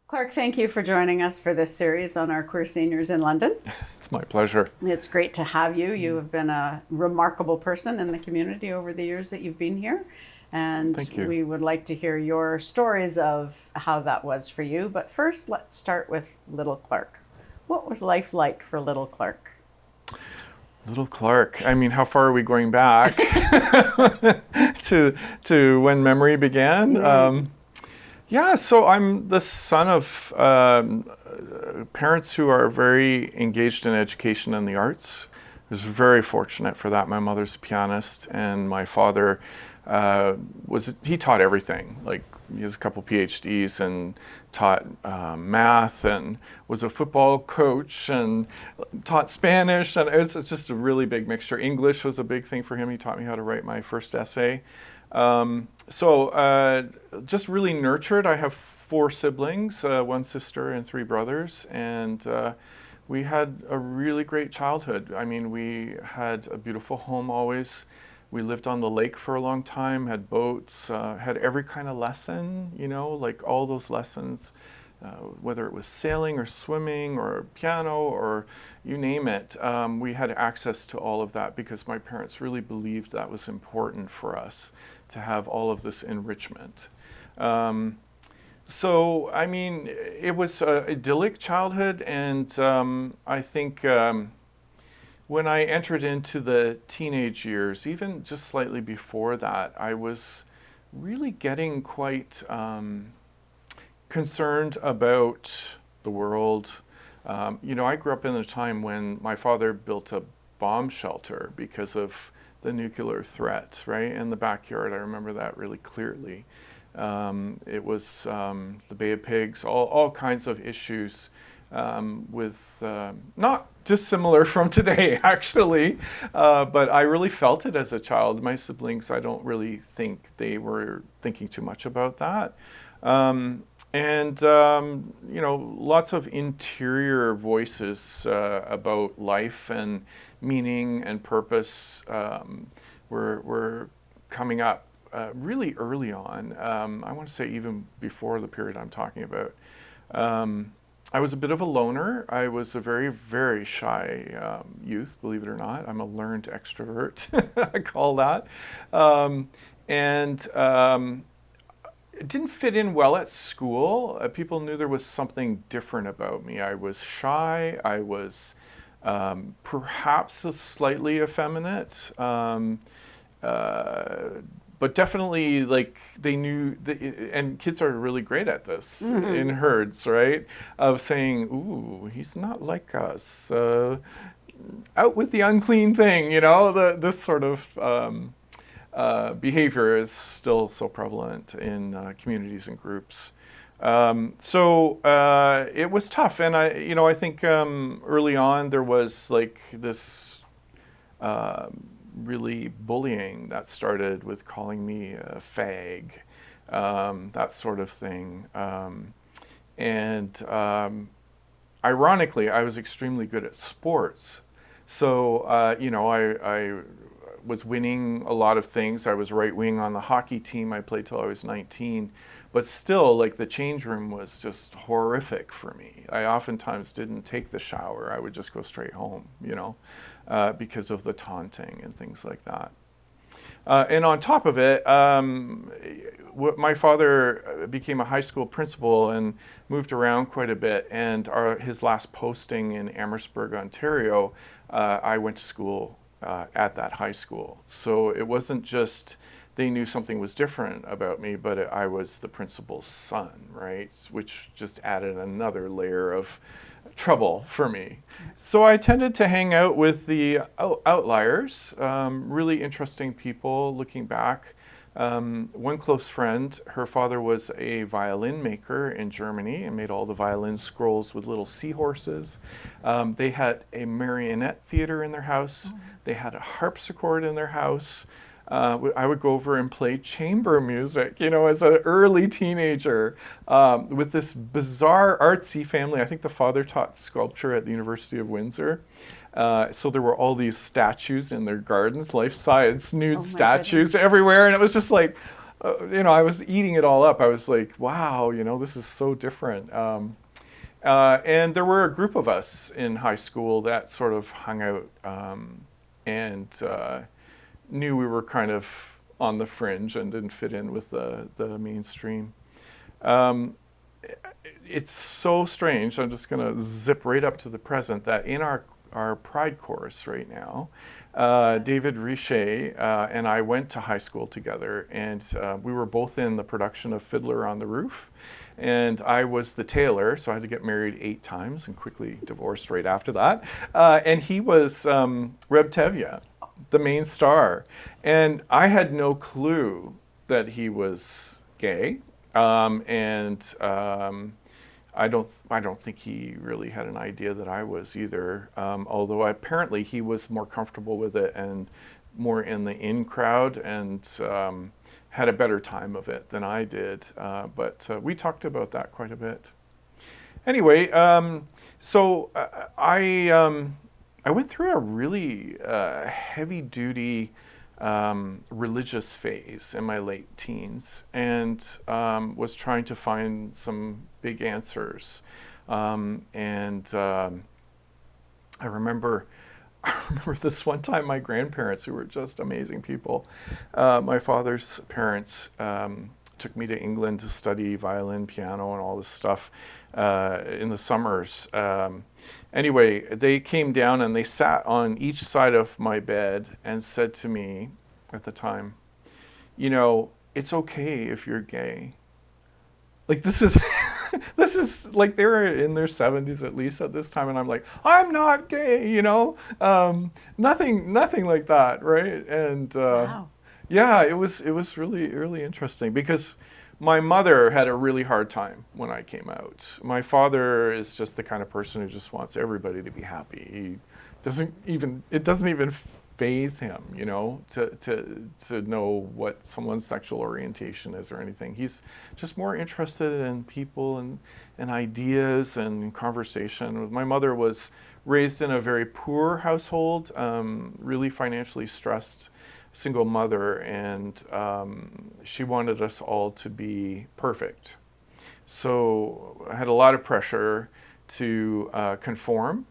Clark, thank you for joining us for this series on our queer seniors in London. It's my pleasure. It's great to have you. You have been a remarkable person in the community over the years that you've been here. And Thank you. we would like to hear your stories of how that was for you. But first, let's start with little Clark. What was life like for little Clark? Little Clark. I mean, how far are we going back to when memory began? Yeah, so I'm the son of parents who are very engaged in education and the arts. I was very fortunate for that. My mother's a pianist, and my father he taught everything. Like, he has a couple PhDs and taught math and was a football coach and taught Spanish, and it's just a really big mixture. English was a big thing for him. He taught me how to write my first essay. Just really nurtured. I have 4 siblings, 1 sister and 3 brothers, and we had a really great childhood. I mean, we had a beautiful home always. We lived on the lake for a long time, had boats, had every kind of lesson, like all those lessons, whether it was sailing or swimming or piano or you name it. We had access to all of that because my parents really believed that was important for us to have all of this enrichment. So, I mean, it was an idyllic childhood, and I think when I entered into the teenage years, even just slightly before that, I was really getting quite concerned about the world. I grew up in a time when my father built a bomb shelter because of the nuclear threat, right? In the backyard, I remember that really clearly. It was the Bay of Pigs, all kinds of issues with not dissimilar from today, actually, but I really felt it as a child. My siblings, I don't really think they were thinking too much about that. Lots of interior voices about life and meaning and purpose were coming up really early on. I want to say even before the period I'm talking about. I was a bit of a loner. I was a very, very shy youth, believe it or not. I'm a learned extrovert, I call that. It didn't fit in well at school. People knew there was something different about me. I was shy. I was perhaps slightly effeminate. But definitely, like, they knew, and kids are really great at this in herds, right? Of saying, ooh, he's not like us. Out with the unclean thing, this sort of behavior is still so prevalent in communities and groups. It was tough. And I think early on there was like this really bullying that started with calling me a fag, that sort of thing. Ironically, I was extremely good at sports. So, I was winning a lot of things. I was right wing on the hockey team. I played till I was 19. But still, like, the change room was just horrific for me. I oftentimes didn't take the shower. I would just go straight home, because of the taunting and things like that. And on top of it, my father became a high school principal and moved around quite a bit. And his last posting in Amherstburg, Ontario, I went to school at that high school. So it wasn't just they knew something was different about me, but I was the principal's son, right? Which just added another layer of trouble for me. So I tended to hang out with the outliers, really interesting people looking back. One close friend, her father was a violin maker in Germany and made all the violin scrolls with little seahorses. They had a marionette theater in their house. They had a harpsichord in their house. I would go over and play chamber music, as an early teenager, with this bizarre artsy family. I think the father taught sculpture at the University of Windsor. So there were all these statues in their gardens, life-size nude statues everywhere. And it was just like, I was eating it all up. I was like, wow, this is so different. And there were a group of us in high school that sort of hung out and knew we were kind of on the fringe and didn't fit in with the mainstream. Um, it's so strange. I'm just going to zip right up to the present that in our Pride course right now, David Richer and I went to high school together, and we were both in the production of Fiddler on the Roof. And I was the tailor, so I had to get married 8 times and quickly divorced right after that. And he was Reb Tevye, the main star. And I had no clue that he was gay. I don't think he really had an idea that I was either. Although apparently he was more comfortable with it and more in the in crowd and had a better time of it than I did. But we talked about that quite a bit. Anyway, so I went through a really heavy duty religious phase in my late teens and was trying to find some big answers. I remember this one time my grandparents, who were just amazing people, my father's parents took me to England to study violin, piano, and all this stuff in the summers. Anyway, they came down and they sat on each side of my bed and said to me at the time, it's okay if you're gay. Like this is this is like they were in their 70s at least at this time, and I'm like, I'm not gay, nothing like that, right? And Wow. yeah, it was really really interesting because my mother had a really hard time when I came out. My father is just the kind of person who just wants everybody to be happy. It doesn't even faze him, to know what someone's sexual orientation is or anything. He's just more interested in people and ideas and conversation. My mother was raised in a very poor household, really financially stressed single mother, and she wanted us all to be perfect. So I had a lot of pressure to conform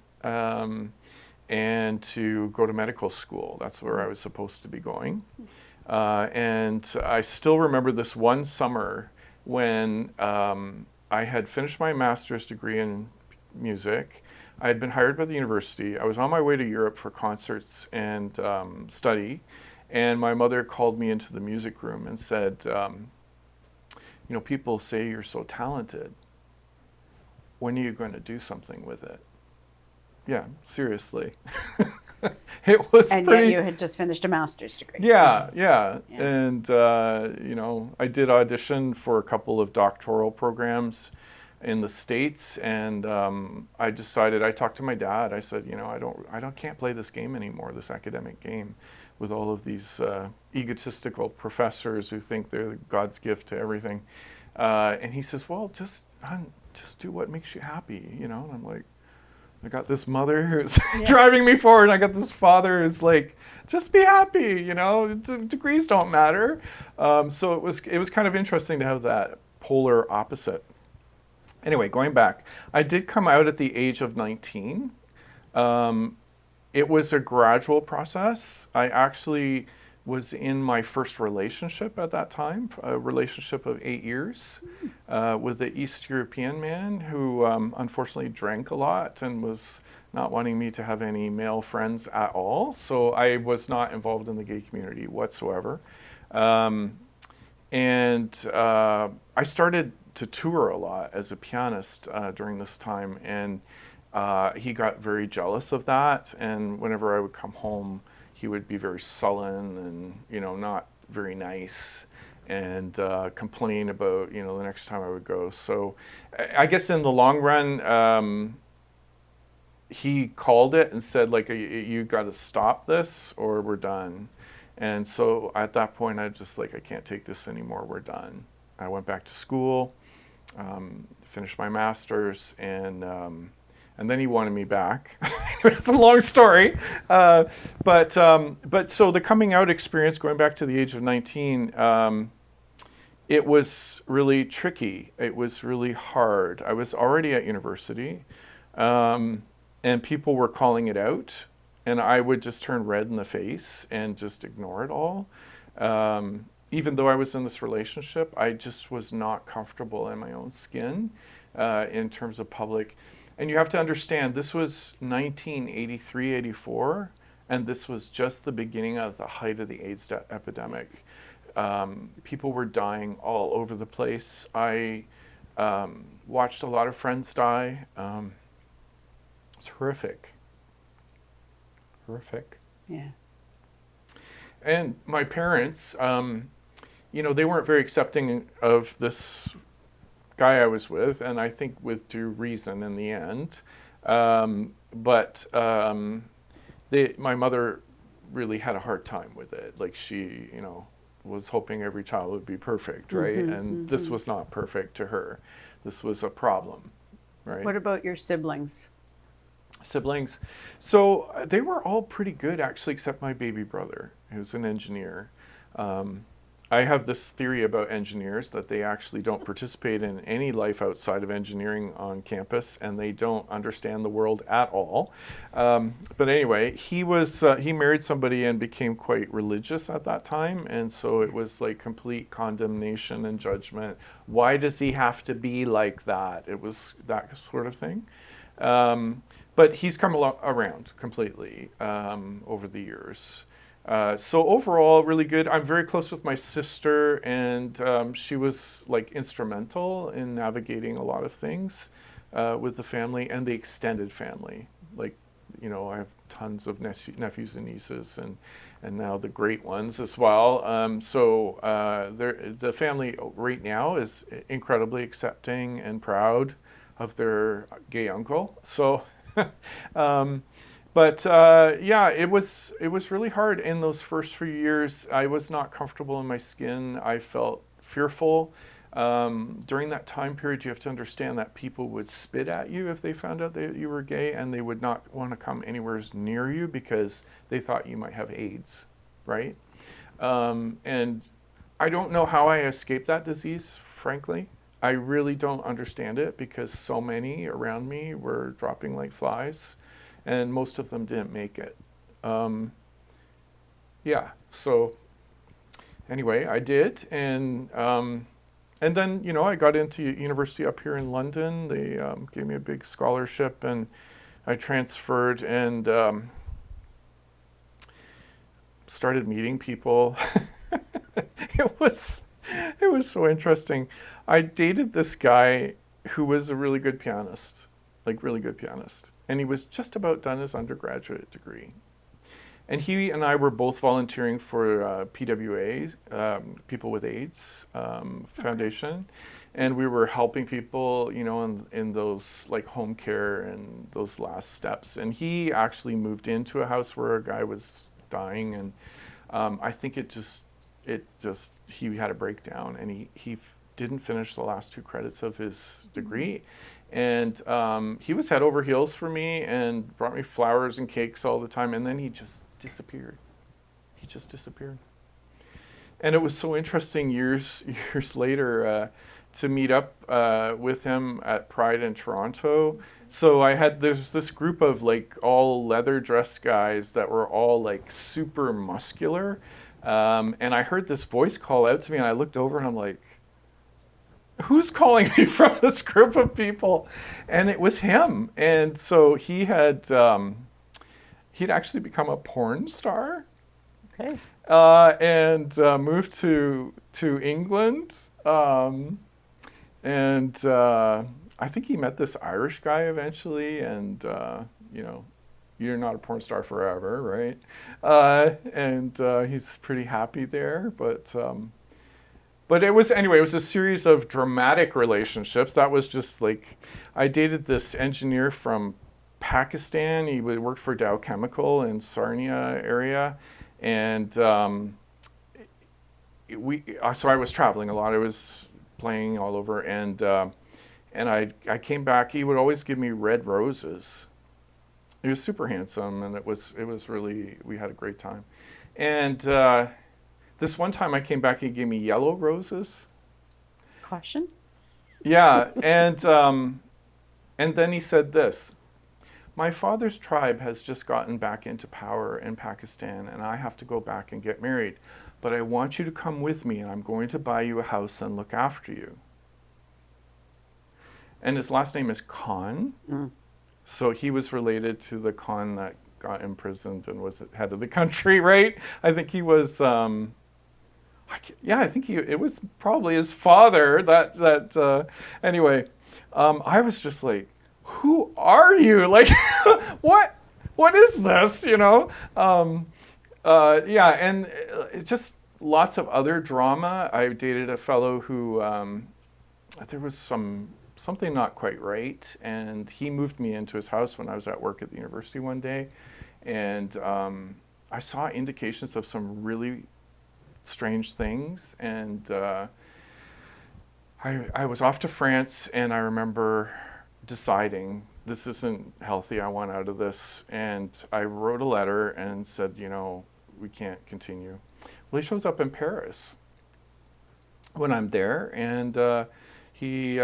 and to go to medical school. That's where I was supposed to be going. And I still remember this one summer when I had finished my master's degree in music. I had been hired by the university. I was on my way to Europe for concerts and study. And my mother called me into the music room and said, people say you're so talented. When are you going to do something with it? Yeah, seriously. It was And pretty... yet you had just finished a master's degree. Yeah. And, I did audition for a couple of doctoral programs in the States, and I talked to my dad. I said, can't play this game anymore, this academic game, with all of these egotistical professors who think they're God's gift to everything. And he says, well, just do what makes you happy, And I'm like, I got this mother who's driving me forward, and I got this father who's like, just be happy, degrees don't matter. So it was kind of interesting to have that polar opposite. Anyway, going back, I did come out at the age of 19. It was a gradual process. I actually was in my first relationship at that time, a relationship of 8 years with an East European man who unfortunately drank a lot and was not wanting me to have any male friends at all. So I was not involved in the gay community whatsoever. I started to tour a lot as a pianist during this time, and he got very jealous of that. And whenever I would come home, he would be very sullen and, not very nice, and complain about, the next time I would go. So I guess in the long run, he called it and said, like, you got to stop this or we're done. And so at that point, I just I can't take this anymore. We're done. I went back to school, finished my master's, and then he wanted me back. It's a long story. But so the coming out experience, going back to the age of 19, it was really tricky. It was really hard. I was already at university, and people were calling it out, and I would just turn red in the face and just ignore it all. Even though I was in this relationship, I just was not comfortable in my own skin in terms of public. And you have to understand, this was 1983, 84, and this was just the beginning of the height of the AIDS epidemic. People were dying all over the place. I watched a lot of friends die. It's horrific. Horrific. Yeah. And my parents, they weren't very accepting of this guy I was with, and I think with due reason in the end. But my mother really had a hard time with it. Like she, was hoping every child would be perfect, right? And this was not perfect to her. This was a problem, right? What about your siblings? Siblings. So they were all pretty good, actually, except my baby brother, who's an engineer. I have this theory about engineers that they actually don't participate in any life outside of engineering on campus, and they don't understand the world at all. But anyway, he married somebody and became quite religious at that time, and so it was like complete condemnation and judgment. Why does he have to be like that? It was that sort of thing. But he's come around completely over the years. So overall, really good. I'm very close with my sister, and she was like instrumental in navigating a lot of things with the family and the extended family. Like, I have tons of nephews and nieces, and now the great ones as well. The family right now is incredibly accepting and proud of their gay uncle. So. It was really hard in those first few years. I was not comfortable in my skin. I felt fearful. During that time period, you have to understand that people would spit at you if they found out that you were gay, and they would not want to come anywhere near you because they thought you might have AIDS, right? And I don't know how I escaped that disease, frankly. I really don't understand it because so many around me were dropping like flies, and most of them didn't make it. So anyway, I did, and then I got into university up here in London. They gave me a big scholarship, and I transferred and started meeting people. It was so interesting. I dated this guy who was a really good pianist, and he was just about done his undergraduate degree. And he and I were both volunteering for PWA, People with AIDS Foundation, and we were helping people, in those like home care and those last steps. And he actually moved into a house where a guy was dying, and I think he had a breakdown, and he didn't finish the last 2 credits of his degree. And he was head over heels for me and brought me flowers and cakes all the time. And then he just disappeared. And it was so interesting years later to meet up with him at Pride in Toronto. So there's this group of like all leather dress guys that were all like super muscular. And I heard this voice call out to me, and I looked over and I'm like, who's calling me from this group of people? And it was him. And so he'd actually become a porn star. Okay. And moved to England. I think he met this Irish guy eventually, and you're not a porn star forever, right? He's pretty happy there, but it was a series of dramatic relationships. That was just like, I dated this engineer from Pakistan. He worked for Dow Chemical in Sarnia area, and so I was traveling a lot. I was playing all over, and I came back. He would always give me red roses. He was super handsome, and it was really, we had a great time. And this one time I came back, he gave me yellow roses. Caution. Yeah, and then he said this. My father's tribe has just gotten back into power in Pakistan, and I have to go back and get married. But I want you to come with me, and I'm going to buy you a house and look after you. And his last name is Khan. So he was related to the Khan that got imprisoned and was head of the country, right? I think he was, I think it was probably his father anyway, I was just like, who are you? Like, what is this, and it's just lots of other drama. I dated a fellow who, there was something not quite right, and he moved me into his house when I was at work at the university one day, and I saw indications of some really strange things, and I was off to France, and I remember deciding this isn't healthy, I want out of this, and I wrote a letter and said, we can't continue. Well, he shows up in Paris when I'm there, and he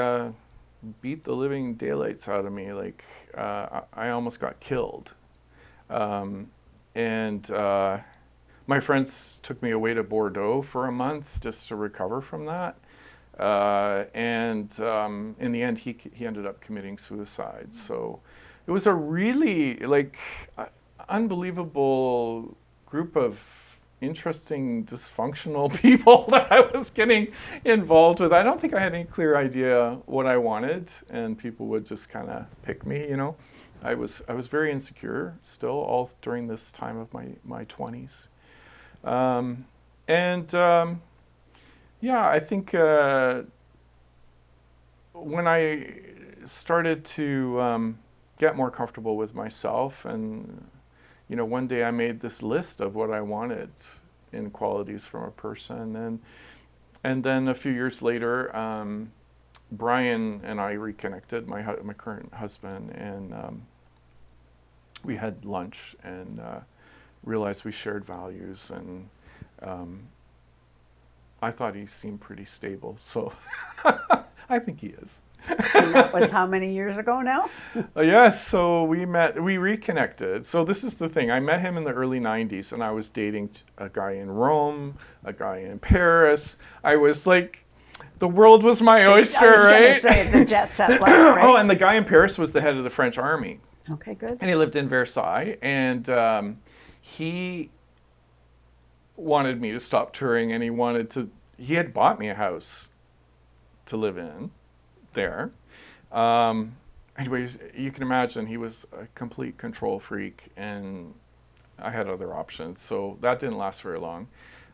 beat the living daylights out of me. Like, I almost got killed. And my friends took me away to Bordeaux for a month just to recover from that. And in the end, he ended up committing suicide. So it was a really unbelievable group of interesting, dysfunctional people that I was getting involved with. I don't think I had any clear idea what I wanted, and people would just kind of pick me. I was very insecure still, all during this time of my 20s. I think when I started to get more comfortable with myself, and one day I made this list of what I wanted in qualities from a person, and then a few years later, Brian and I reconnected, my current husband, and we had lunch and realized we shared values, and I thought he seemed pretty stable, so I think he is. And that was how many years ago now? Yes, so we reconnected. So this is the thing. I met him in the early 90s, and I was dating a guy in Rome, a guy in Paris. I was like, the world was my oyster, right? I was going to say the jet set life, right? Oh, and the guy in Paris was the head of the French army. Okay, good. And he lived in Versailles, and he wanted me to stop touring, and he had bought me a house to live in there. Anyways, you can imagine he was a complete control freak, and I had other options, so that didn't last very long.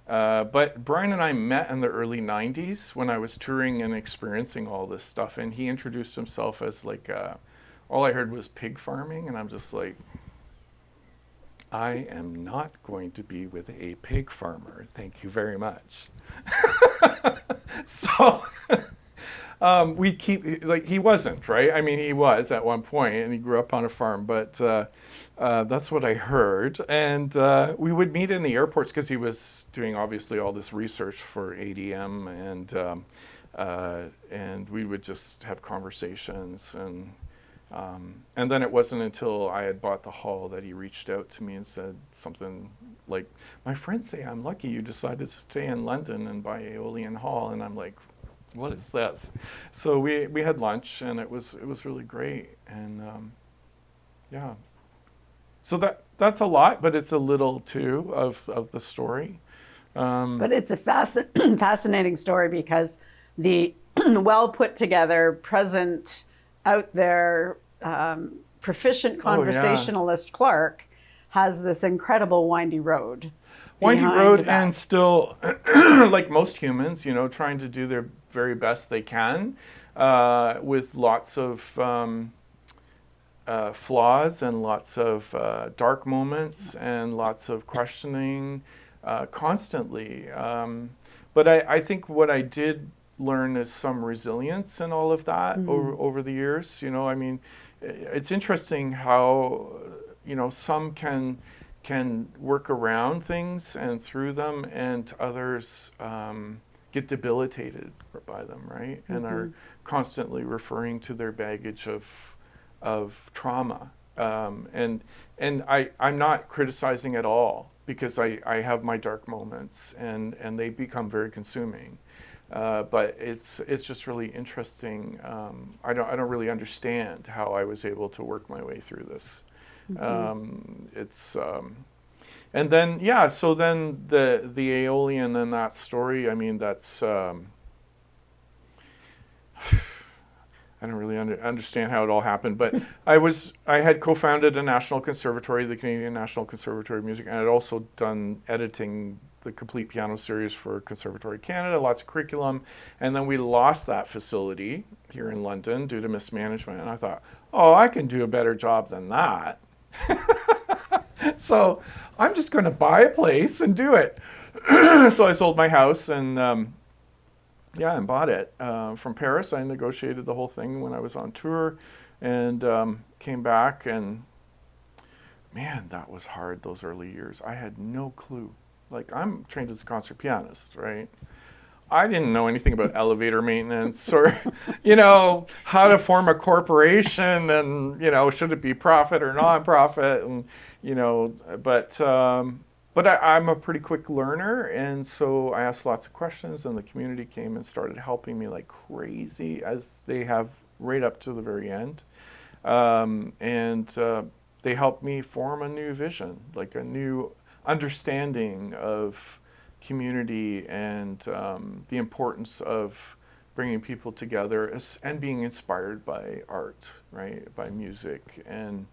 But Brian and I met in the early 90s when I was touring and experiencing all this stuff, and he introduced himself as all I heard was pig farming, and I'm just like, I am not going to be with a pig farmer. Thank you very much. So he wasn't, right? I mean, he was at one point, and he grew up on a farm, but that's what I heard. And we would meet in the airports because he was doing obviously all this research for ADM, and we would just have conversations, and then it wasn't until I had bought the Hall that he reached out to me and said something like, my friends say I'm lucky you decided to stay in London and buy Aeolian Hall. And I'm like, what is this? So we had lunch, and it was really great. And so that's a lot, but it's a little too of the story. But it's a fascinating story because the well put together, present, out there, proficient conversationalist Clark has this incredible windy road. And still, like most humans, trying to do their very best they can, with lots of flaws and lots of dark moments and lots of questioning constantly. But I think what I did learn is some resilience in all of that over the years. I mean, it's interesting how some can work around things and through them, and others get debilitated by them, right? And are constantly referring to their baggage of trauma. And I'm not criticizing at all, because I have my dark moments, and they become very consuming. But it's just really interesting. I don't really understand how I was able to work my way through this. And then so then the Aeolian and that story. I mean, that's I don't really understand how it all happened, but I had co-founded a national conservatory, the Canadian National Conservatory of Music, and I'd also done editing the complete piano series for Conservatory Canada, lots of curriculum, and then we lost that facility here in London due to mismanagement, and I thought, oh, I can do a better job than that. So I'm just going to buy a place and do it. So I sold my house and and bought it from Paris. I negotiated the whole thing when I was on tour, and came back, and man, that was hard, those early years. I had no clue. Like, I'm trained as a concert pianist, right? I didn't know anything about elevator maintenance or, how to form a corporation and, should it be profit or non-profit, and, but I'm a pretty quick learner, and so I asked lots of questions, and the community came and started helping me like crazy, as they have right up to the very end. They helped me form a new vision, like a new understanding of community and the importance of bringing people together and being inspired by art, right, by music. And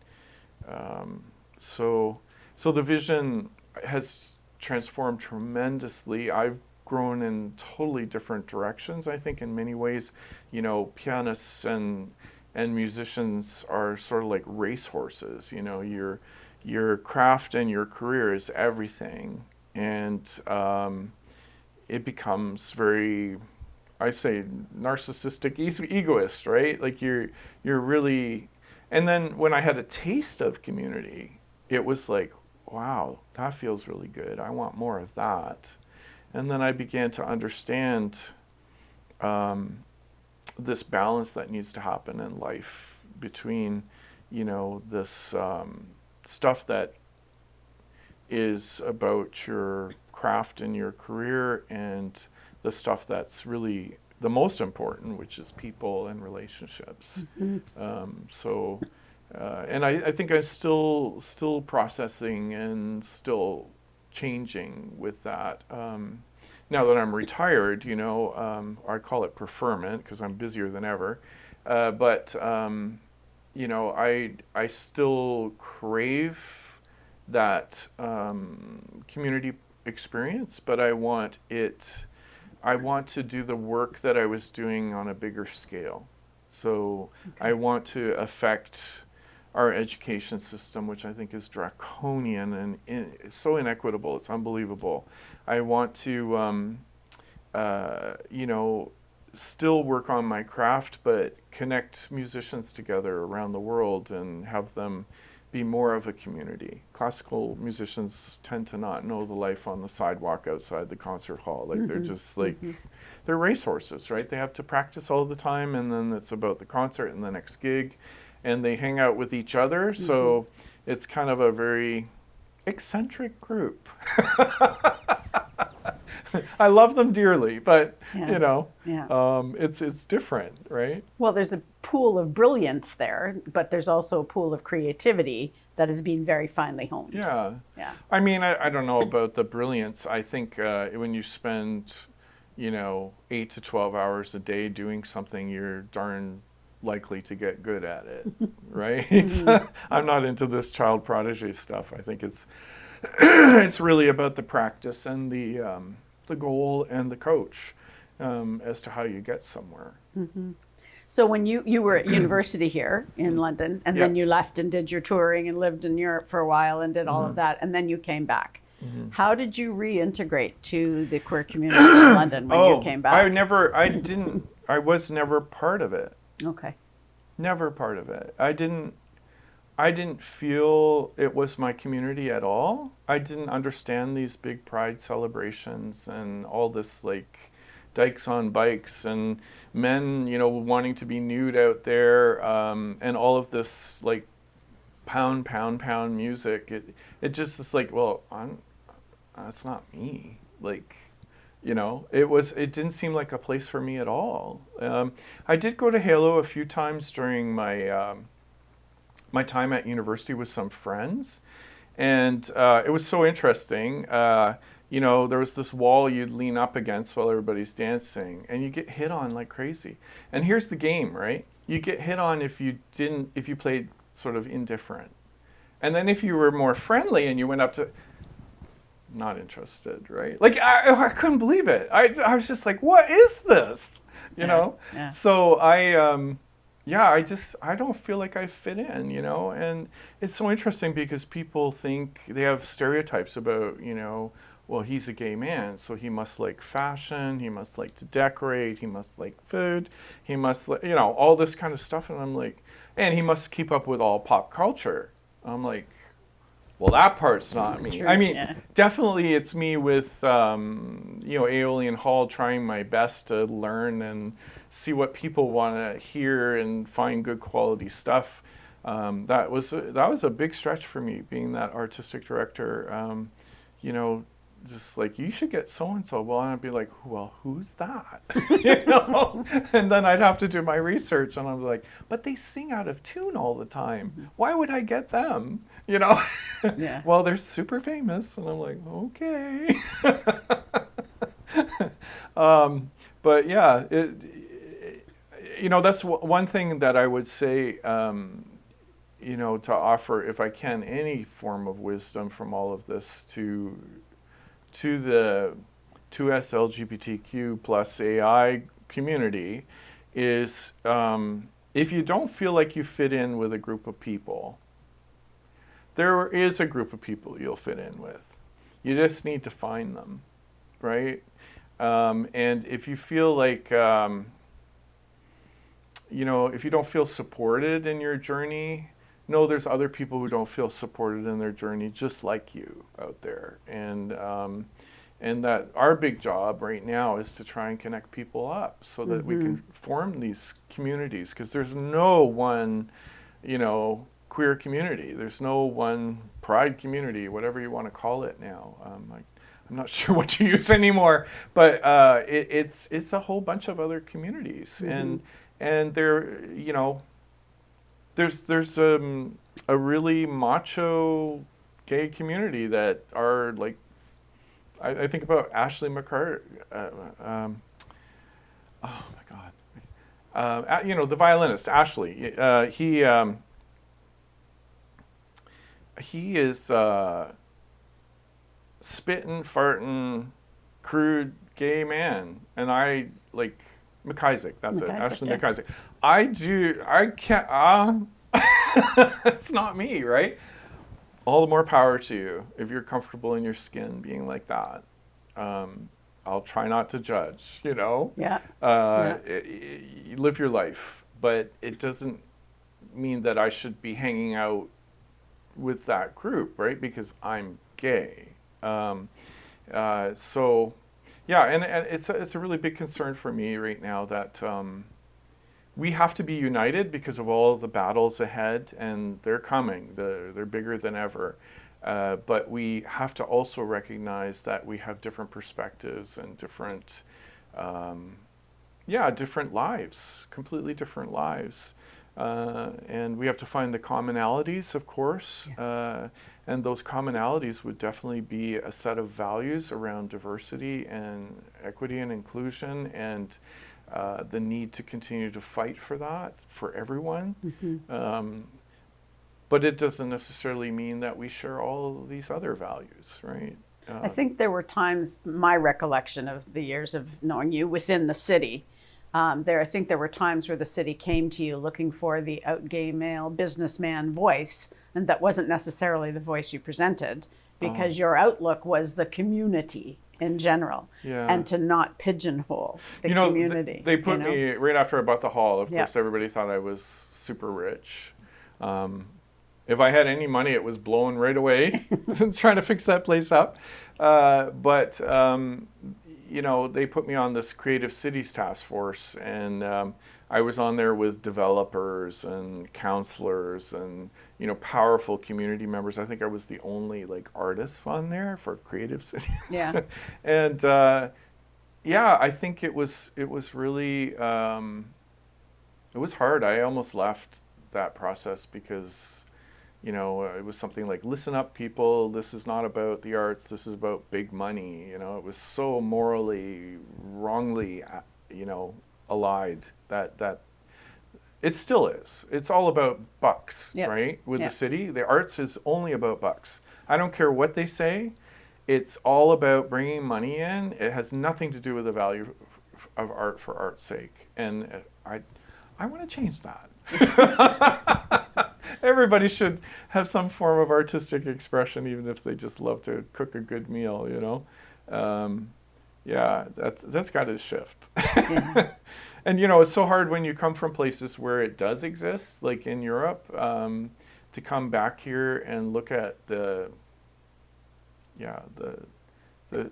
so the vision has transformed tremendously. I've grown in totally different directions, I think, in many ways. Pianists and musicians are sort of like racehorses. Your craft and your career is everything, and it becomes very, I say, narcissistic, egoist, right? Like you're really. And then when I had a taste of community, it was like, wow, that feels really good. I want more of that. And then I began to understand this balance that needs to happen in life between, this stuff that is about your craft and your career, and the stuff that's really the most important, which is people and relationships. And I think I'm still processing and still changing with that. Now that I'm retired, I call it preferment because I'm busier than ever. But I still crave that community experience, but I want to do the work that I was doing on a bigger scale. So I want to affect our education system, which I think is draconian and it's so inequitable. It's unbelievable. I want to, still work on my craft, but connect musicians together around the world and have them be more of a community. Classical musicians tend to not know the life on the sidewalk outside the concert hall. Like they're just like, they're racehorses, right? They have to practice all the time, and then it's about the concert and the next gig, and they hang out with each other. So it's kind of a very eccentric group. I love them dearly, but it's different, right? Well, there's a pool of brilliance there, but there's also a pool of creativity that is being very finely honed. Yeah. I mean, I don't know about the brilliance. I think when you spend, 8 to 12 hours a day doing something, you're darn likely to get good at it, right? I'm not into this child prodigy stuff. I think it's really about the practice and the goal and the coach as to how you get somewhere. So when you were at university here in London, and then you left and did your touring and lived in Europe for a while and did all of that, and then you came back. How did you reintegrate to the queer community in London when you came back? I was never part of it. Okay. Never part of it. I didn't feel it was my community at all. I didn't understand these big pride celebrations and all this like dykes on bikes and men, wanting to be nude out there, and all of this like pound, pound, pound music. It just is like, well, that's not me. Like, it didn't seem like a place for me at all. I did go to Halo a few times during my my time at university with some friends, and it was so interesting. There was this wall you'd lean up against while everybody's dancing, and you get hit on like crazy. And here's the game, right? You get hit on if you played sort of indifferent. And then if you were more friendly and you went up to, not interested, right? Like, I couldn't believe it. I was just like, what is this? You know? Yeah. So I don't feel like I fit in, and it's so interesting because people think they have stereotypes about, well, he's a gay man, so he must like fashion, he must like to decorate, he must like food, he must, all this kind of stuff. And I'm like, and he must keep up with all pop culture. I'm like, well, that part's not me. True, I mean, yeah. definitely it's me with, Aeolian Hall, trying my best to learn and see what people want to hear and find good quality stuff. That was a big stretch for me, being that artistic director. Just like, you should get so-and-so. Well, and I'd be like, well, who's that? And then I'd have to do my research, and I was like, but they sing out of tune all the time. Why would I get them? Yeah. Well, they're super famous. And I'm like, okay. But yeah, that's one thing that I would say, to offer, if I can, any form of wisdom from all of this to the 2S LGBTQ plus AI community is, if you don't feel like you fit in with a group of people, there is a group of people you'll fit in with. You just need to find them, right? And if you feel like, if you don't feel supported in your journey, no, there's other people who don't feel supported in their journey just like you out there. And that our big job right now is to try and connect people up so that we can form these communities, because there's no one, queer community. There's no one pride community, whatever you want to call it now. I'm not sure what to use anymore, but it's a whole bunch of other communities. And they're, there's a really macho gay community that are like, I think about Ashley McCart. Oh my God, the violinist Ashley. He is spitting, farting, crude gay man, and I like McIsaac. That's it, Ashley yeah. McIsaac. I can't. It's not me, right? All the more power to you if you're comfortable in your skin being like that. I'll try not to judge, Yeah. You live your life, but it doesn't mean that I should be hanging out with that group, right? Because I'm gay. So, yeah, and it's a really big concern for me right now that we have to be united because of all of the battles ahead, and they're coming. They're bigger than ever. But we have to also recognize that we have different perspectives and different lives, completely different lives. And we have to find the commonalities, of course. Yes. And those commonalities would definitely be a set of values around diversity and equity and inclusion, and the need to continue to fight for that for everyone. But it doesn't necessarily mean that we share all of these other values, right? I think there were times, my recollection of the years of knowing you within the city, I think there were times where the city came to you looking for the out gay male businessman voice, and that wasn't necessarily the voice you presented, because your outlook was the community in general, and to not pigeonhole the community. They put me right after I bought the hall. Of Yeah. course, everybody thought I was super rich. If I had any money, it was blown right away, trying to fix that place up. But they put me on this Creative Cities Task Force, and I was on there with developers and counselors and powerful community members. I think I was the only like artist on there for Creative City. Yeah. And I think it was really it was hard. I almost left that process because it was something like, listen up, people. This is not about the arts. This is about big money. It was so morally wrongly, allied that it still is. It's all about bucks, Yep. right? With Yep. the city, the arts is only about bucks. I don't care what they say. It's all about bringing money in. It has nothing to do with the value of art for art's sake. And I want to change that. Everybody should have some form of artistic expression, even if they just love to cook a good meal, that's got to shift. Yeah. And it's so hard when you come from places where it does exist, like in Europe, to come back here and look at the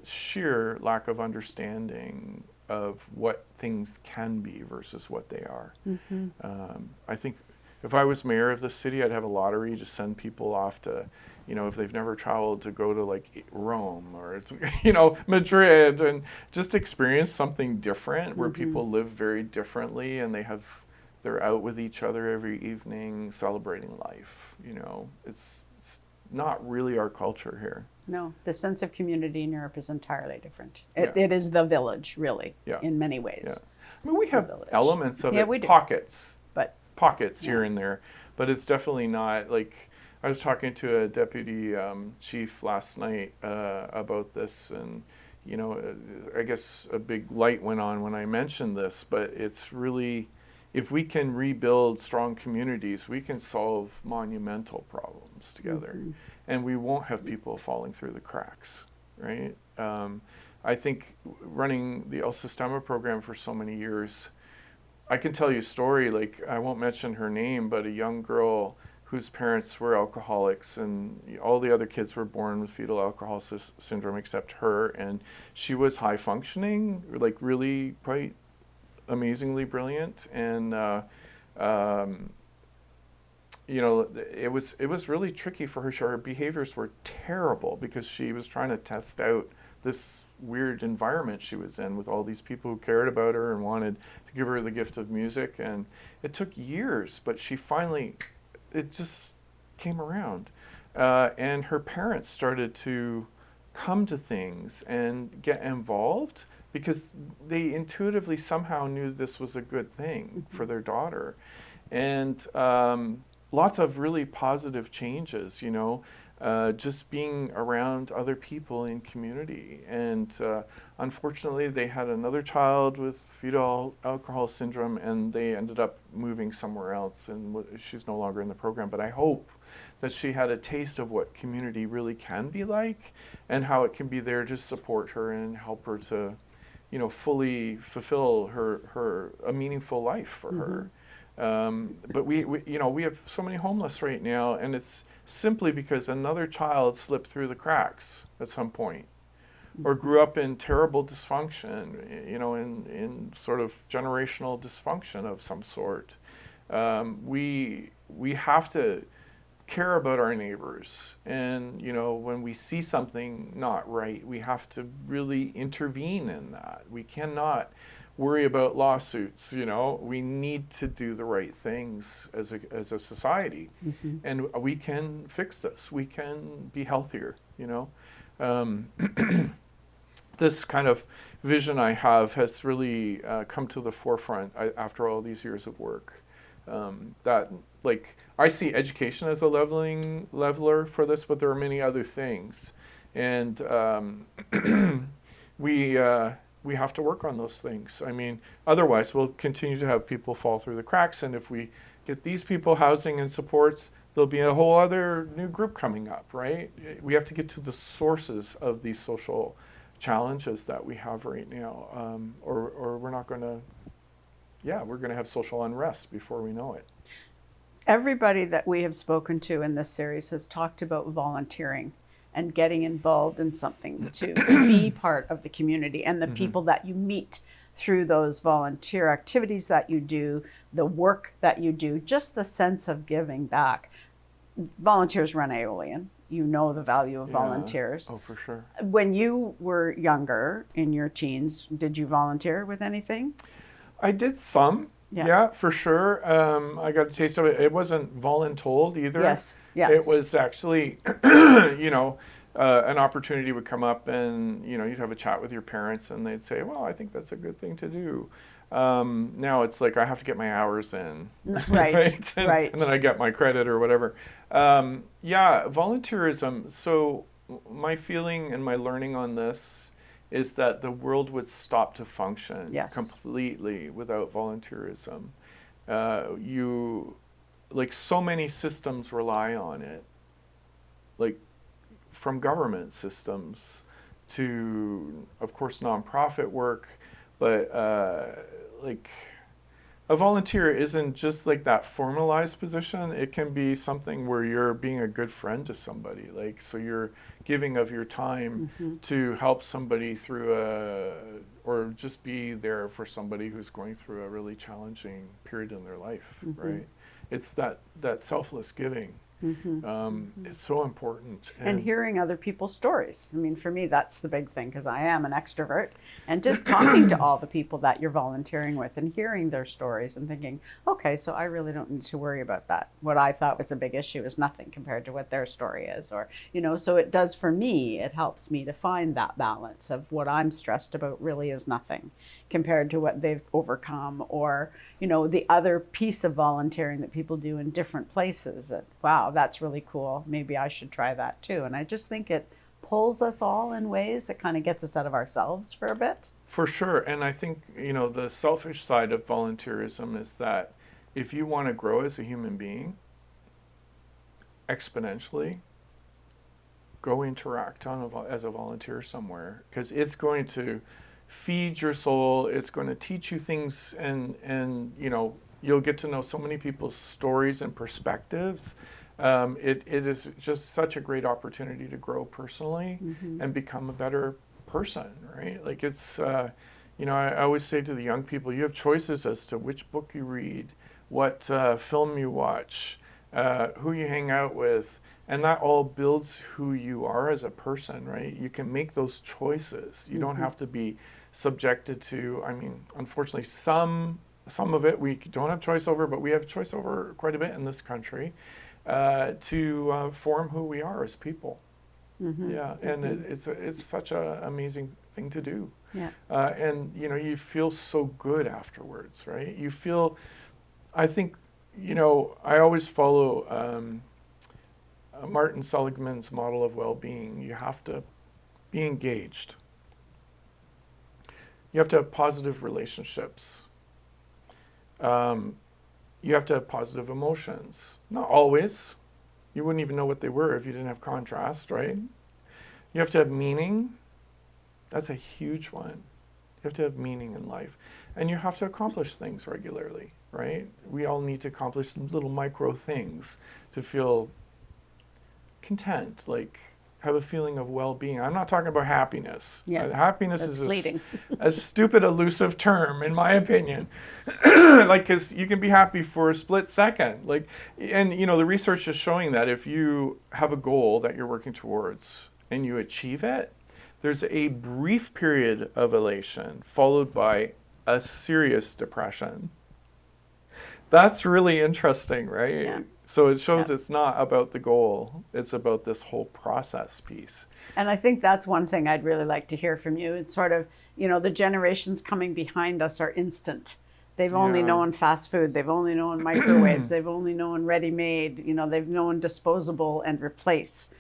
sheer lack of understanding of what things can be versus what they are. Mm-hmm. I think if I was mayor of the city, I'd have a lottery to send people off to, if they've never traveled, to go to like Rome or Madrid, and just experience something different where people live very differently, and they're out with each other every evening celebrating life. It's not really our culture here. No, the sense of community in Europe is entirely different. Yeah. It is the village, really, Yeah. in many ways. Yeah. I mean, we have village. elements of Yeah, it, we do. pockets Yeah. here and there, but it's definitely not like. I was talking to a deputy chief last night about this, and I guess a big light went on when I mentioned this. But it's really, if we can rebuild strong communities, we can solve monumental problems together, and we won't have people falling through the cracks, right? I think running the El Sistema program for so many years, I can tell you a story. Like, I won't mention her name, but a young girl whose parents were alcoholics, and all the other kids were born with fetal alcohol syndrome except her, and she was high functioning, like really quite amazingly brilliant, and it was really tricky for her. Her behaviors were terrible because she was trying to test out this weird environment she was in with all these people who cared about her and wanted to give her the gift of music, and it took years, but she finally, it just came around, and her parents started to come to things and get involved because they intuitively somehow knew this was a good thing for their daughter, and lots of really positive changes, just being around other people in community. And unfortunately, they had another child with fetal alcohol syndrome, and they ended up moving somewhere else, and she's no longer in the program. But I hope that she had a taste of what community really can be like, and how it can be there to support her and help her to, fully fulfill a meaningful life for her. But we have so many homeless right now, and it's simply because another child slipped through the cracks at some point, or grew up in terrible dysfunction, in sort of generational dysfunction of some sort. We have to care about our neighbors, and when we see something not right, we have to really intervene in that. We cannot worry about lawsuits. We need to do the right things as a society, and we can fix this. We can be healthier. This kind of vision I have has really come to the forefront after all these years of work. That, like, I see education as a leveler for this, but there are many other things, and we have to work on those things. I mean, otherwise we'll continue to have people fall through the cracks, and if we get these people housing and supports, there'll be a whole other new group coming up, right? We have to get to the sources of these social challenges that we have right now, or we're not going to, we're going to have social unrest before we know it. Everybody that we have spoken to in this series has talked about volunteering and getting involved in something to be part of the community, and the people that you meet through those volunteer activities that you do, the work that you do, just the sense of giving back. Volunteers run Aeolian. You know the value of volunteers. Oh, for sure. When you were younger, in your teens, did you volunteer with anything? I did some. Yeah, for sure. I got a taste of it. It wasn't voluntold either. Yes. It was actually, an opportunity would come up, and you'd have a chat with your parents, and they'd say, "Well, I think that's a good thing to do." Now it's like I have to get my hours in, right? And then I get my credit or whatever. Volunteerism. So my feeling and my learning on this is that the world would stop to function completely without volunteerism. So many systems rely on it, like from government systems to, of course, nonprofit work, but a volunteer isn't just like that formalized position. It can be something where you're being a good friend to somebody. So you're giving of your time to help somebody through or just be there for somebody who's going through a really challenging period in their life, right? It's that selfless giving. It's so important. And hearing other people's stories. I mean, for me, that's the big thing, because I am an extrovert. And just talking to all the people that you're volunteering with and hearing their stories and thinking, okay, so I really don't need to worry about that. What I thought was a big issue is nothing compared to what their story is. Or, so it does for me, it helps me to find that balance of what I'm stressed about really is nothing compared to what they've overcome, or, the other piece of volunteering that people do in different places that, wow, that's really cool. Maybe I should try that too. And I just think it pulls us all in ways that kind of gets us out of ourselves for a bit. For sure. And I think, the selfish side of volunteerism is that if you want to grow as a human being exponentially, go interact as a volunteer somewhere, because it's going to feed your soul. It's going to teach you things, and you'll get to know so many people's stories and perspectives. It is just such a great opportunity to grow personally and become a better person, right? Like it's, I always say to the young people, you have choices as to which book you read, what film you watch, who you hang out with, and that all builds who you are as a person, right? You can make those choices. You don't have to be subjected to, unfortunately, some of it we don't have choice over, but we have choice over quite a bit in this country, to form who we are as people. And it's such an amazing thing to do. And you feel so good afterwards, right? You feel, I think, I always follow Martin Seligman's model of well-being. You have to be engaged. You have to have positive relationships. You have to have positive emotions. Not always. You wouldn't even know what they were if you didn't have contrast, right? You have to have meaning. That's a huge one. You have to have meaning in life. And you have to accomplish things regularly, right? We all need to accomplish little micro things to feel content, like have a feeling of well-being. I'm not talking about happiness. Yes, happiness that's is fleeting. a stupid, elusive term, in my opinion. Because you can be happy for a split second. And the research is showing that if you have a goal that you're working towards and you achieve it, there's a brief period of elation followed by a serious depression. That's really interesting, right? Yeah. So it shows it's not about the goal. It's about this whole process piece. And I think that's one thing I'd really like to hear from you. It's sort of, the generations coming behind us are instant. They've only known fast food. They've only known microwaves. They've only known ready-made. They've known disposable and replace.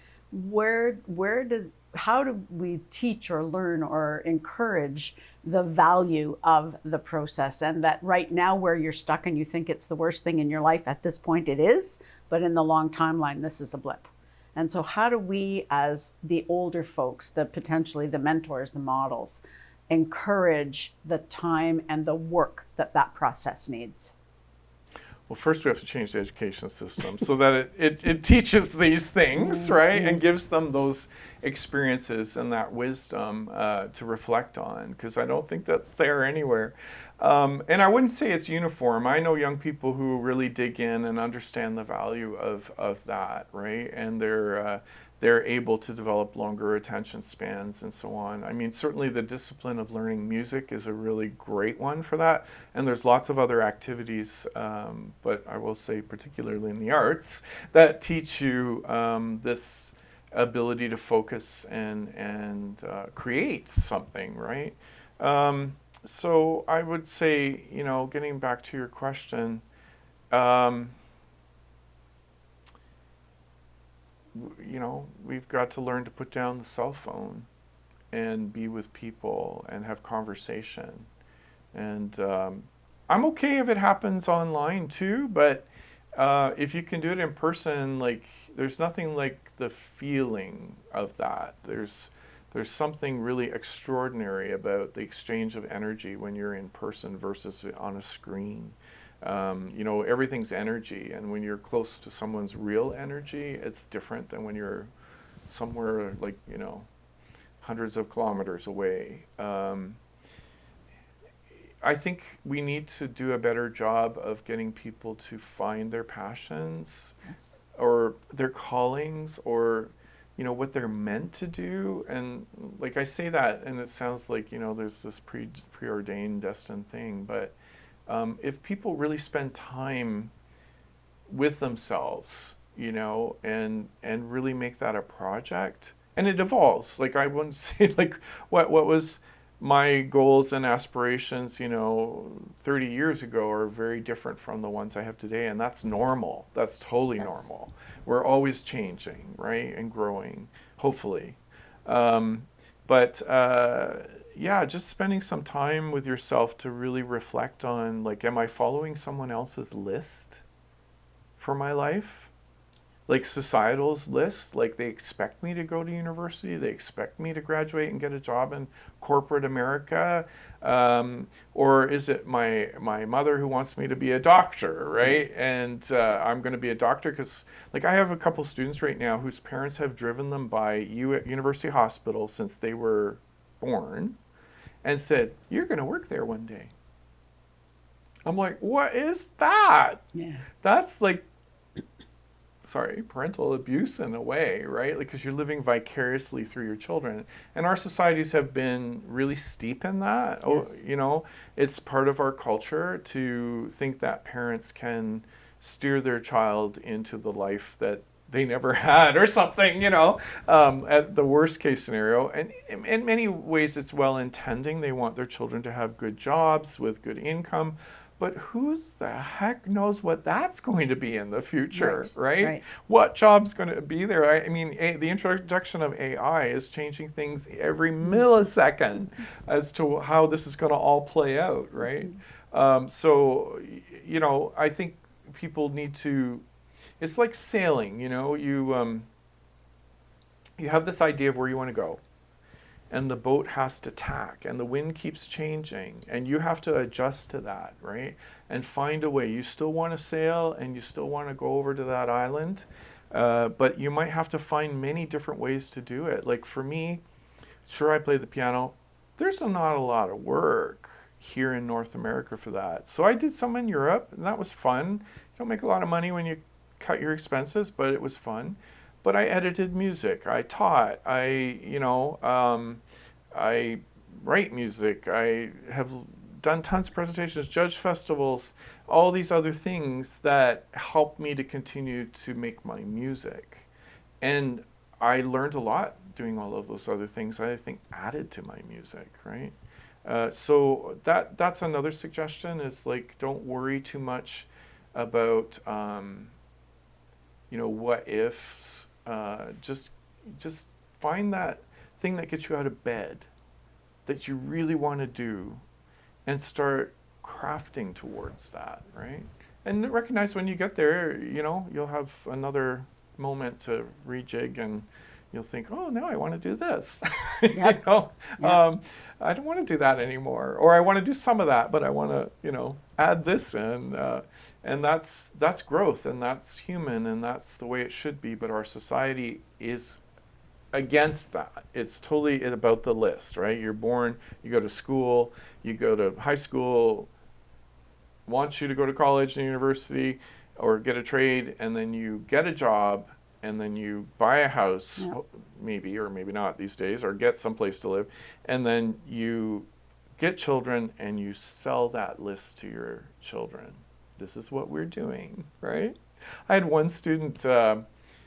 How do we teach or learn or encourage the value of the process, and that right now where you're stuck and you think it's the worst thing in your life, at this point it is, but in the long timeline, this is a blip. And so how do we, as the older folks, potentially the mentors, the models, encourage the time and the work that process needs? well, first we have to change the education system so that it teaches these things, right? And gives them those experiences and that wisdom to reflect on, because I don't think that's there anywhere. And I wouldn't say it's uniform. I know young people who really dig in and understand the value of that, right? And they're able to develop longer attention spans and so on. I mean, certainly the discipline of learning music is a really great one for that. And there's lots of other activities, but I will say particularly in the arts, that teach you this ability to focus and create something, right? So I would say, getting back to your question, we've got to learn to put down the cell phone and be with people and have conversation. And I'm okay if it happens online too, but if you can do it in person, like, there's nothing like the feeling of that. There's something really extraordinary about the exchange of energy when you're in person versus on a screen. Everything's energy, and when you're close to someone's real energy, it's different than when you're somewhere like, hundreds of kilometers away. I think we need to do a better job of getting people to find their passions, yes, or their callings, or what they're meant to do. And like, I say that and it sounds like there's this preordained destined thing, but if people really spend time with themselves, and really make that a project, and it evolves. Like, I wouldn't say like what was my goals and aspirations 30 years ago are very different from the ones I have today, and that's normal. That's totally normal. We're always changing, right, and growing, hopefully. But just spending some time with yourself to really reflect on, like, am I following someone else's list for my life? Like societal's list, like they expect me to go to university, they expect me to graduate and get a job in corporate America, or is it my mother who wants me to be a doctor, right? And I'm going to be a doctor because, like, I have a couple students right now whose parents have driven them by university hospitals since they were born and said, you're going to work there one day. I'm like, what is that? Yeah. That's like, parental abuse in a way, right? Like, because you're living vicariously through your children. And our societies have been really steep in that. Yes. It's part of our culture to think that parents can steer their child into the life that they never had or something, at the worst case scenario. And in many ways, it's well-intending. They want their children to have good jobs with good income. But who the heck knows what that's going to be in the future, right? What job's going to be there? I mean, the introduction of AI is changing things every millisecond as to how this is going to all play out, right? So, I think people need to, it's like sailing, you have this idea of where you want to go. And the boat has to tack, and the wind keeps changing, and you have to adjust to that, right? And find a way. You still want to sail, and you still want to go over to that island, but you might have to find many different ways to do it. Like, for me, sure, I play the piano. There's not a lot of work here in North America for that. So I did some in Europe, and that was fun. You don't make a lot of money when you cut your expenses, but it was fun. But I edited music, I taught, I write music, I have done tons of presentations, judge festivals, all these other things that help me to continue to make my music. And I learned a lot doing all of those other things I think added to my music, right? So that's another suggestion, is like, don't worry too much about what ifs. Just find that thing that gets you out of bed that you really want to do, and start crafting towards that, right? And recognize when you get there, you'll have another moment to rejig and, you'll think, oh, now I want to do this. Yep. I don't want to do that anymore, or I want to do some of that, but I want to, add this in, and that's growth, and that's human, and that's the way it should be. But our society is against that. It's totally about the list, right? You're born, you go to school, you go to high school, wants you to go to college and university or get a trade, and then you get a job, and then you buy a house, maybe or maybe not these days, or get someplace to live, and then you get children and you sell that list to your children. This is what we're doing, right? I had one student,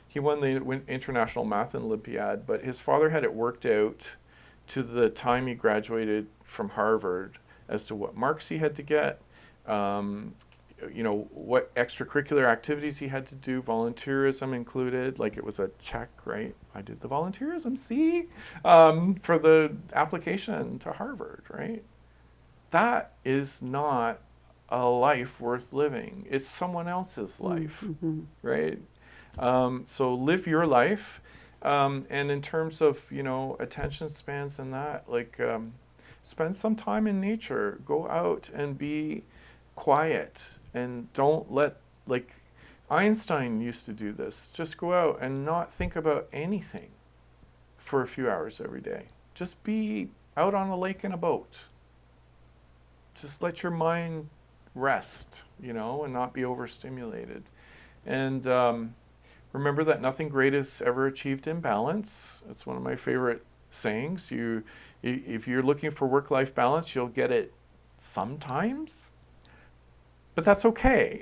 he won the International Math Olympiad, but his father had it worked out to the time he graduated from Harvard as to what marks he had to get, what extracurricular activities he had to do, volunteerism included, like it was a check, right? I did the volunteerism, see, for the application to Harvard, right? That is not a life worth living. It's someone else's life, right? So live your life. And in terms of, attention spans and that, like, spend some time in nature, go out and be quiet, and don't let, like, Einstein used to do this, just go out and not think about anything for a few hours every day. Just be out on a lake in a boat. Just let your mind rest, and not be overstimulated. And remember that nothing great is ever achieved in balance. That's one of my favorite sayings. If you're looking for work-life balance, you'll get it sometimes, but that's okay.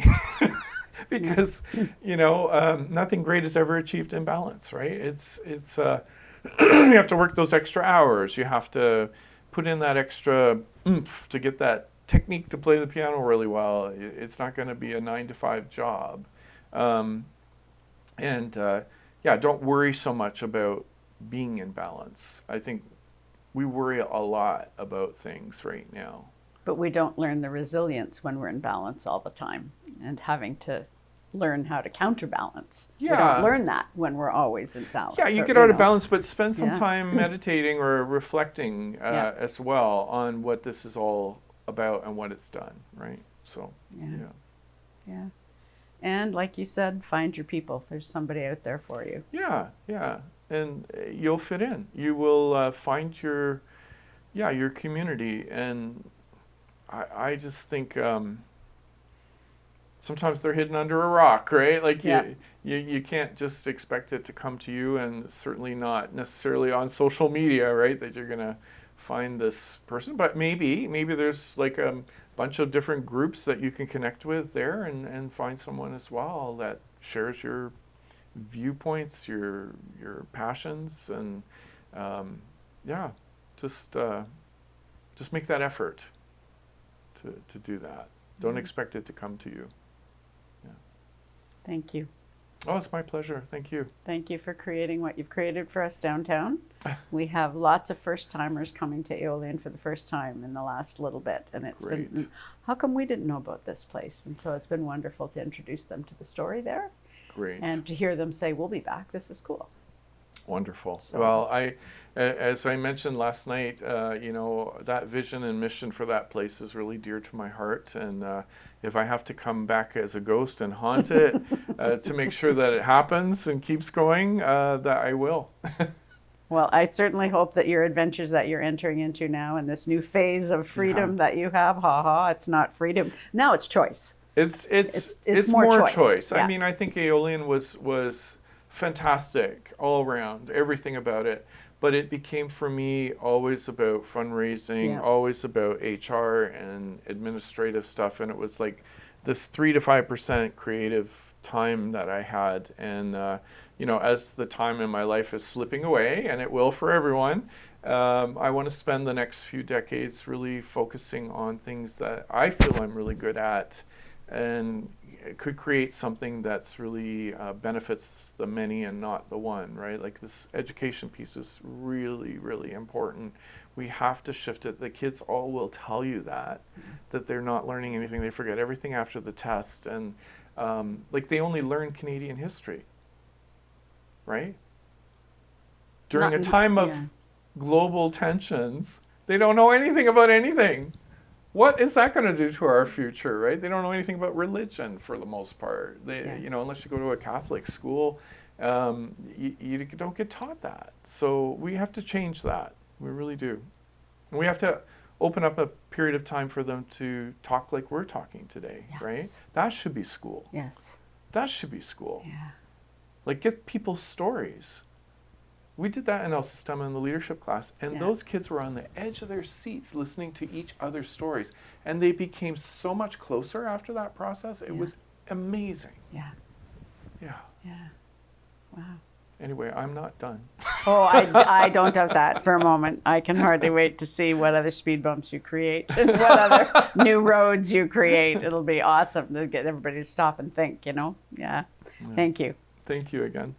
Because nothing great is ever achieved in balance, right? It's you have to work those extra hours. You have to put in that extra oomph to get that technique to play the piano really well. It's not going to be a 9-to-5 job. Don't worry so much about being in balance. I think we worry a lot about things right now. But we don't learn the resilience when we're in balance all the time, and having to learn how to counterbalance. Yeah. We don't learn that when we're always in balance. Yeah, you get out of balance, but spend some time meditating or reflecting as well on what this is all about and what it's done, right? So, Yeah. And like you said, find your people. There's somebody out there for you. Yeah. And you'll fit in. You will find your community. And I just think sometimes they're hidden under a rock, right? Like you can't just expect it to come to you, and certainly not necessarily on social media, right? That you're going to find this person. But maybe there's like a bunch of different groups that you can connect with there, and find someone as well that shares your viewpoints, your passions, and just make that effort to do that. Don't expect it to come to you. Thank you. Oh, it's my pleasure. Thank you. Thank you for creating what you've created for us downtown. We have lots of first-timers coming to Aeolian for the first time in the last little bit. And it's been, how come we didn't know about this place? And so it's been wonderful to introduce them to the story there. Great. And to hear them say, we'll be back. This is cool. Wonderful. So, well, as I mentioned last night, that vision and mission for that place is really dear to my heart. And if I have to come back as a ghost and haunt it to make sure that it happens and keeps going, that I will. Well, I certainly hope that your adventures that you're entering into now and this new phase of freedom that you have, it's not freedom. Now it's choice. It's more choice. Yeah. I mean, I think Aeolian was fantastic all around, everything about it. But it became for me always about fundraising, always about HR and administrative stuff. And it was like this 3 to 5% creative time that I had. And, as the time in my life is slipping away, and it will for everyone, I want to spend the next few decades really focusing on things that I feel I'm really good at, and could create something that's really benefits the many and not the one, right? Like this education piece is really, really important. We have to shift it. The kids all will tell you that they're not learning anything. They forget everything after the test. And they only learn Canadian history, right? during a Not- time of yeah. global tensions. They don't know anything about anything. What is that going to do to our future, right? They don't know anything about religion for the most part. They, Yeah. you know, unless you go to a Catholic school, you don't get taught that. So we have to change that. We really do. And we have to open up a period of time for them to talk like we're talking today, Yes. right? That should be school. Yes. That should be school. Yeah. Like, get people's stories. We did that in El Sistema in the leadership class, and Yeah. those kids were on the edge of their seats listening to each other's stories. And they became so much closer after that process. It Yeah. was amazing. Yeah. Yeah. Yeah. Wow. Anyway, I'm not done. Oh, I don't doubt that for a moment. I can hardly wait to see what other speed bumps you create and what other new roads you create. It'll be awesome to get everybody to stop and think, you know? Yeah. Thank you. Thank you again.